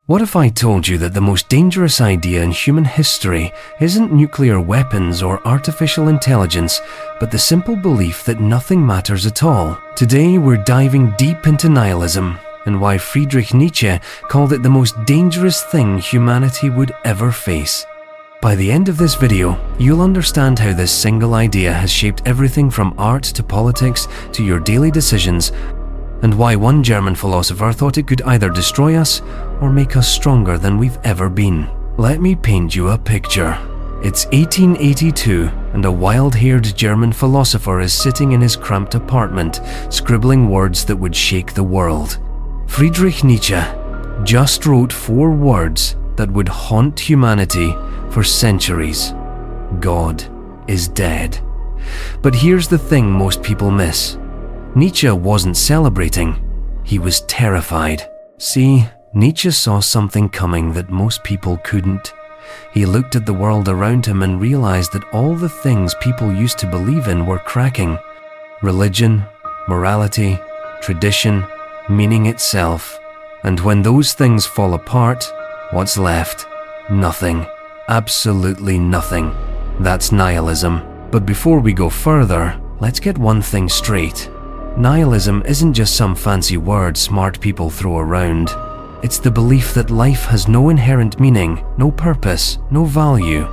What if I told you that the most dangerous idea in human history isn't nuclear weapons or artificial intelligence, but the simple belief that nothing matters at all? Today we're diving deep into nihilism and why Friedrich Nietzsche called it the most dangerous thing humanity would ever face. By the end of this video, you'll understand how this single idea has shaped everything from art to politics to your daily decisions, and why one German philosopher thought it could either destroy us or make us stronger than we've ever been. Let me paint you a picture. It's 1882 and a wild-haired German philosopher is sitting in his cramped apartment, scribbling words that would shake the world. Friedrich Nietzsche just wrote 4 words that would haunt humanity for centuries. God is dead. But here's the thing most people miss. Nietzsche wasn't celebrating, he was terrified. See, Nietzsche saw something coming that most people couldn't. He looked at the world around him and realized that all the things people used to believe in were cracking. Religion, morality, tradition, meaning itself. And when those things fall apart, what's left? Nothing. Absolutely nothing. That's nihilism. But before we go further, let's get one thing straight. Nihilism isn't just some fancy word smart people throw around. It's the belief that life has no inherent meaning, no purpose, no value.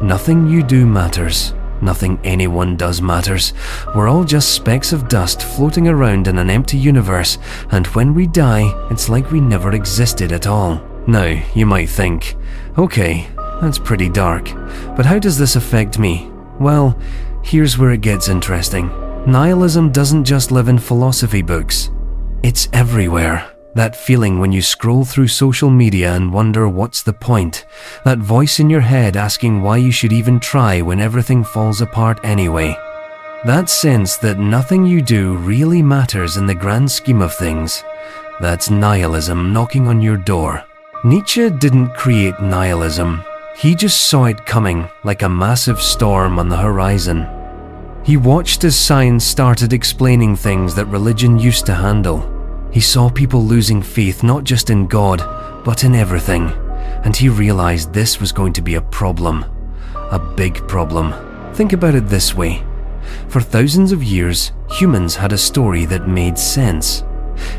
Nothing you do matters. Nothing anyone does matters. We're all just specks of dust floating around in an empty universe, and when we die, it's like we never existed at all. Now, you might think, okay, that's pretty dark, but how does this affect me? Well, here's where it gets interesting. Nihilism doesn't just live in philosophy books. It's everywhere. That feeling when you scroll through social media and wonder what's the point. That voice in your head asking why you should even try when everything falls apart anyway. That sense that nothing you do really matters in the grand scheme of things. That's nihilism knocking on your door. Nietzsche didn't create nihilism. He just saw it coming like a massive storm on the horizon. He watched as science started explaining things that religion used to handle. He saw people losing faith not just in God, but in everything. And he realized this was going to be a problem. A big problem. Think about it this way. For thousands of years, humans had a story that made sense.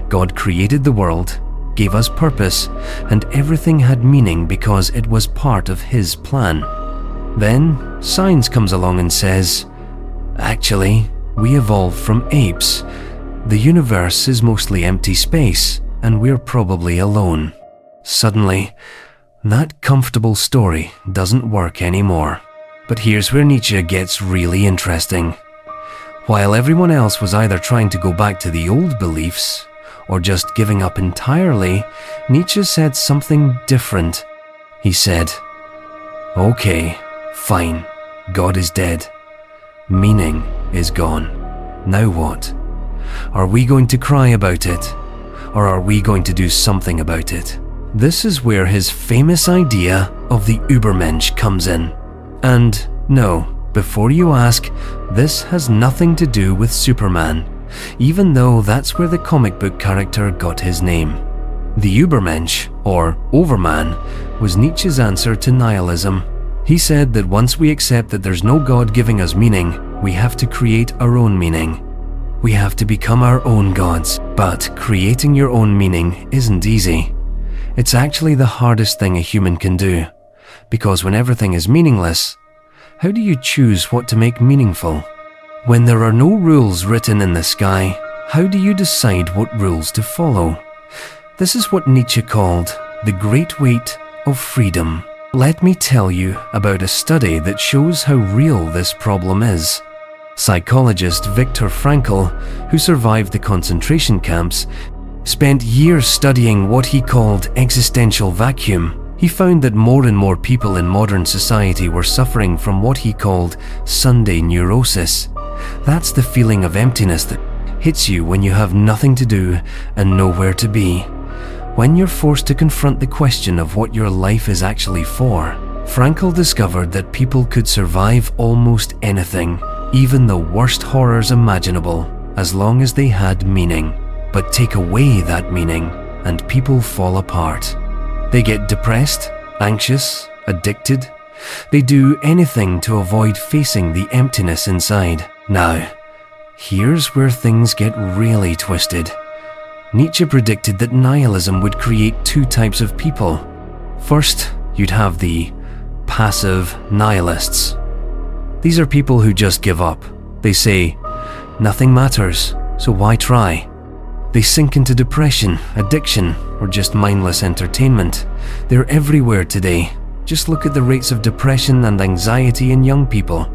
God created the world, gave us purpose, and everything had meaning because it was part of his plan. Then, science comes along and says, actually, we evolved from apes. The universe is mostly empty space, and we're probably alone. Suddenly, that comfortable story doesn't work anymore. But here's where Nietzsche gets really interesting. While everyone else was either trying to go back to the old beliefs, or just giving up entirely, Nietzsche said something different. He said, okay, fine, God is dead. Meaning is gone. Now what? Are we going to cry about it? Or are we going to do something about it? This is where his famous idea of the Übermensch comes in. And no, before you ask, this has nothing to do with Superman, even though that's where the comic book character got his name. The Übermensch, or Overman, was Nietzsche's answer to nihilism. He said that once we accept that there's no God giving us meaning, we have to create our own meaning. We have to become our own gods. But creating your own meaning isn't easy. It's actually the hardest thing a human can do. Because when everything is meaningless, how do you choose what to make meaningful? When there are no rules written in the sky, how do you decide what rules to follow? This is what Nietzsche called the great weight of freedom. Let me tell you about a study that shows how real this problem is. Psychologist Viktor Frankl, who survived the concentration camps, spent years studying what he called existential vacuum. He found that more and more people in modern society were suffering from what he called Sunday neurosis. That's the feeling of emptiness that hits you when you have nothing to do and nowhere to be. When you're forced to confront the question of what your life is actually for. Frankl discovered that people could survive almost anything, even the worst horrors imaginable, as long as they had meaning. But take away that meaning, and people fall apart. They get depressed, anxious, addicted. They do anything to avoid facing the emptiness inside. Now, here's where things get really twisted. Nietzsche predicted that nihilism would create two types of people. First, you'd have the passive nihilists. These are people who just give up. They say, nothing matters, so why try? They sink into depression, addiction, or just mindless entertainment. They're everywhere today. Just look at the rates of depression and anxiety in young people.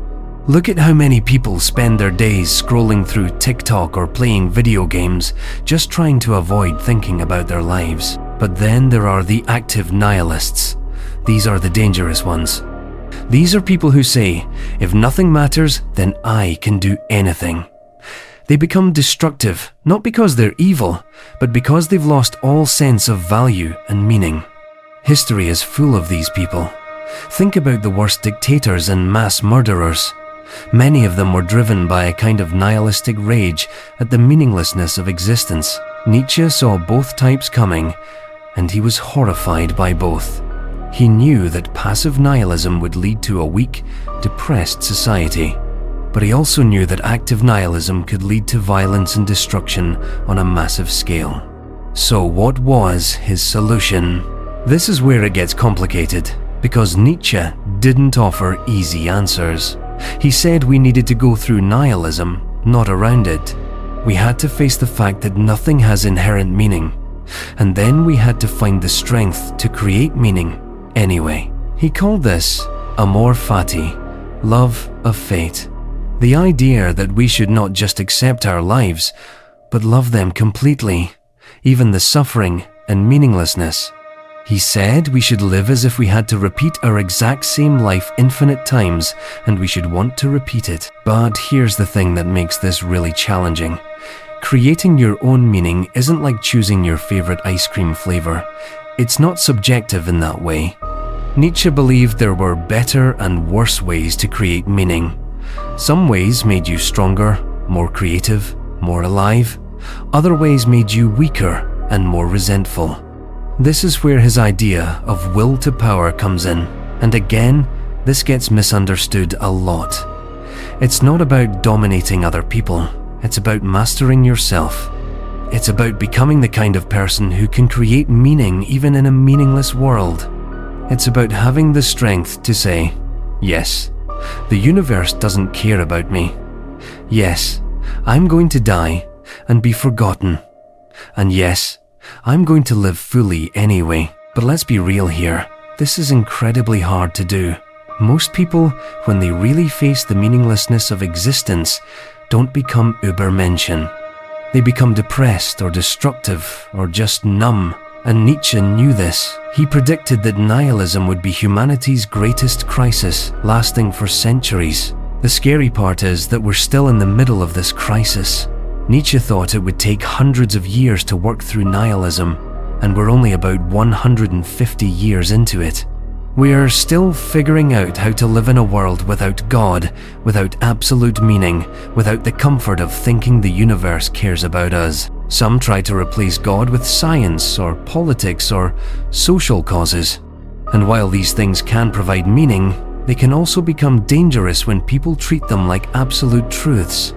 Look at how many people spend their days scrolling through TikTok or playing video games, just trying to avoid thinking about their lives. But then there are the active nihilists. These are the dangerous ones. These are people who say, if nothing matters, then I can do anything. They become destructive, not because they're evil, but because they've lost all sense of value and meaning. History is full of these people. Think about the worst dictators and mass murderers. Many of them were driven by a kind of nihilistic rage at the meaninglessness of existence. Nietzsche saw both types coming, and he was horrified by both. He knew that passive nihilism would lead to a weak, depressed society. But he also knew that active nihilism could lead to violence and destruction on a massive scale. So what was his solution? This is where it gets complicated, because Nietzsche didn't offer easy answers. He said we needed to go through nihilism, not around it. We had to face the fact that nothing has inherent meaning, and then we had to find the strength to create meaning anyway. He called this amor fati, love of fate. The idea that we should not just accept our lives, but love them completely, even the suffering and meaninglessness. He said we should live as if we had to repeat our exact same life infinite times, and we should want to repeat it. But here's the thing that makes this really challenging. Creating your own meaning isn't like choosing your favorite ice cream flavor. It's not subjective in that way. Nietzsche believed there were better and worse ways to create meaning. Some ways made you stronger, more creative, more alive. Other ways made you weaker and more resentful. This is where his idea of will to power comes in, and again, this gets misunderstood a lot. It's not about dominating other people, it's about mastering yourself. It's about becoming the kind of person who can create meaning even in a meaningless world. It's about having the strength to say, yes, the universe doesn't care about me. Yes, I'm going to die and be forgotten. And yes, I'm going to live fully anyway. But let's be real here. This is incredibly hard to do. Most people, when they really face the meaninglessness of existence, don't become Übermenschen. They become depressed or destructive or just numb. And Nietzsche knew this. He predicted that nihilism would be humanity's greatest crisis, lasting for centuries. The scary part is that we're still in the middle of this crisis. Nietzsche thought it would take hundreds of years to work through nihilism, and we're only about 150 years into it. We are still figuring out how to live in a world without God, without absolute meaning, without the comfort of thinking the universe cares about us. Some try to replace God with science or politics or social causes. And while these things can provide meaning, they can also become dangerous when people treat them like absolute truths.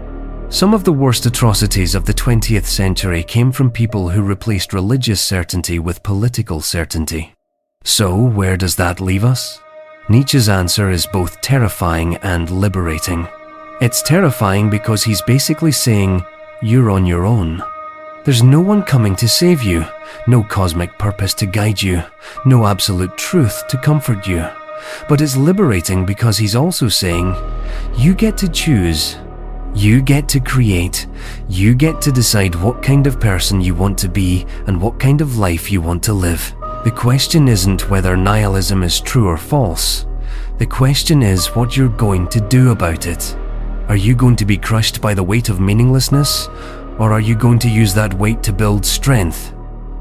Some of the worst atrocities of the 20th century came from people who replaced religious certainty with political certainty. So, where does that leave us? Nietzsche's answer is both terrifying and liberating. It's terrifying because he's basically saying, you're on your own. There's no one coming to save you, no cosmic purpose to guide you, no absolute truth to comfort you. But it's liberating because he's also saying, you get to choose. You get to create. You get to decide what kind of person you want to be and what kind of life you want to live. The question isn't whether nihilism is true or false. The question is what you're going to do about it. Are you going to be crushed by the weight of meaninglessness? Or are you going to use that weight to build strength?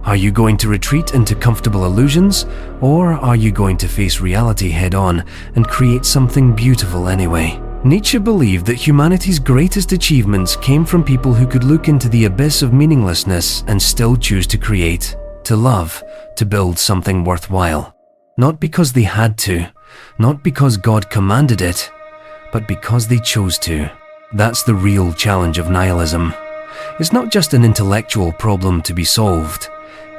Are you going to retreat into comfortable illusions? Or are you going to face reality head on and create something beautiful anyway? Nietzsche believed that humanity's greatest achievements came from people who could look into the abyss of meaninglessness and still choose to create. to love, to build something worthwhile. Not because they had to, not because God commanded it, but because they chose to. That's the real challenge of nihilism. It's not just an intellectual problem to be solved.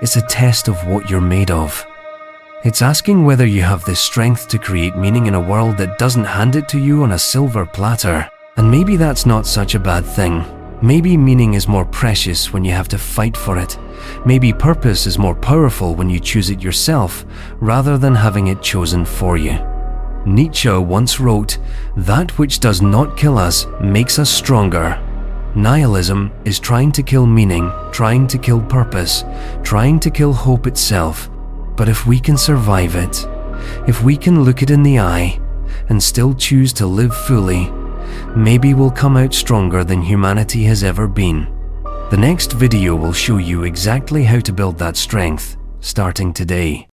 It's a test of what you're made of. It's asking whether you have the strength to create meaning in a world that doesn't hand it to you on a silver platter. And maybe that's not such a bad thing. Maybe meaning is more precious when you have to fight for it. Maybe purpose is more powerful when you choose it yourself, rather than having it chosen for you. Nietzsche once wrote, "That which does not kill us makes us stronger." Nihilism is trying to kill meaning, trying to kill purpose, trying to kill hope itself. But if we can survive it, if we can look it in the eye and still choose to live fully, maybe we'll come out stronger than humanity has ever been. The next video will show you exactly how to build that strength, starting today.